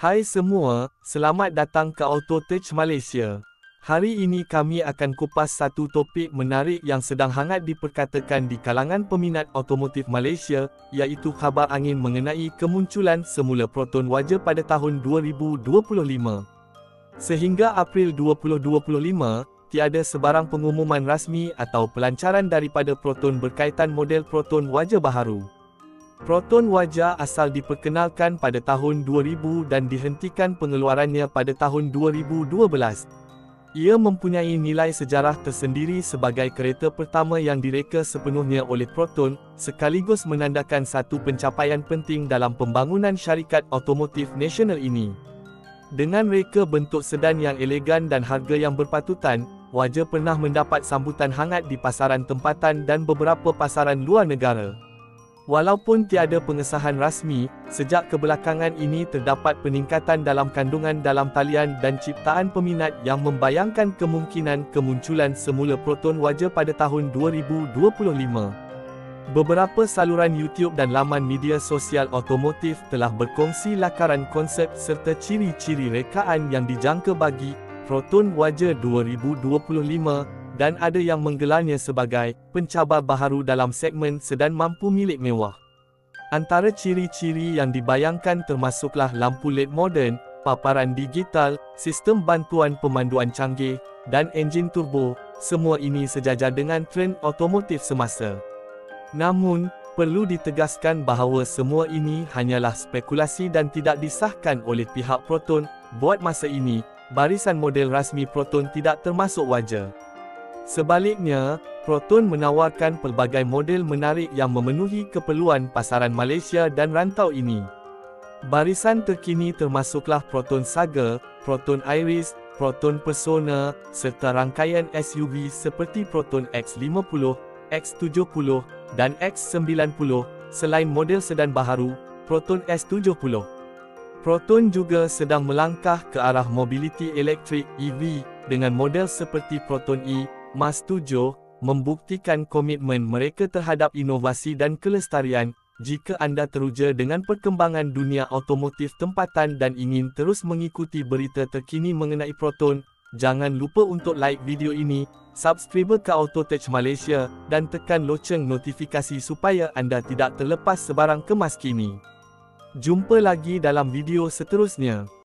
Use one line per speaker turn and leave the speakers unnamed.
Hai semua, selamat datang ke Autotech Malaysia. Hari ini kami akan kupas satu topik menarik yang sedang hangat diperkatakan di kalangan peminat otomotif Malaysia, iaitu khabar angin mengenai kemunculan semula Proton Waja pada tahun 2025. Sehingga April 2025, tiada sebarang pengumuman rasmi atau pelancaran daripada Proton berkaitan model Proton Waja baharu. Proton Waja asal diperkenalkan pada tahun 2000 dan dihentikan pengeluarannya pada tahun 2012. Ia mempunyai nilai sejarah tersendiri sebagai kereta pertama yang direka sepenuhnya oleh Proton, sekaligus menandakan satu pencapaian penting dalam pembangunan syarikat otomotif nasional ini. Dengan reka bentuk sedan yang elegan dan harga yang berpatutan, Waja pernah mendapat sambutan hangat di pasaran tempatan dan beberapa pasaran luar negara. Walaupun tiada pengesahan rasmi, sejak kebelakangan ini terdapat peningkatan dalam kandungan dalam talian dan ciptaan peminat yang membayangkan kemungkinan kemunculan semula Proton Waja pada tahun 2025. Beberapa saluran YouTube dan laman media sosial otomotif telah berkongsi lakaran konsep serta ciri-ciri rekaan yang dijangka bagi Proton Waja 2025, dan ada yang menggelarnya sebagai pencabar baharu dalam segmen sedan mampu milik mewah. Antara ciri-ciri yang dibayangkan termasuklah lampu LED moden, paparan digital, sistem bantuan pemanduan canggih, dan enjin turbo. Semua ini sejajar dengan trend otomotif semasa. Namun, perlu ditegaskan bahawa semua ini hanyalah spekulasi dan tidak disahkan oleh pihak Proton. Buat masa ini, barisan model rasmi Proton tidak termasuk Waja. Sebaliknya, Proton menawarkan pelbagai model menarik yang memenuhi keperluan pasaran Malaysia dan rantau ini. Barisan terkini termasuklah Proton Saga, Proton Iris, Proton Persona, serta rangkaian SUV seperti Proton X50, X70, dan X90, selain model sedan baharu, Proton S70. Proton juga sedang melangkah ke arah mobiliti elektrik EV, dengan model seperti Proton E, Mas 7, membuktikan komitmen mereka terhadap inovasi dan kelestarian. Jika anda teruja dengan perkembangan dunia otomotif tempatan dan ingin terus mengikuti berita terkini mengenai Proton, jangan lupa untuk like video ini, subscribe ke Autotech Malaysia, dan tekan loceng notifikasi supaya anda tidak terlepas sebarang kemas kini. Jumpa lagi dalam video seterusnya.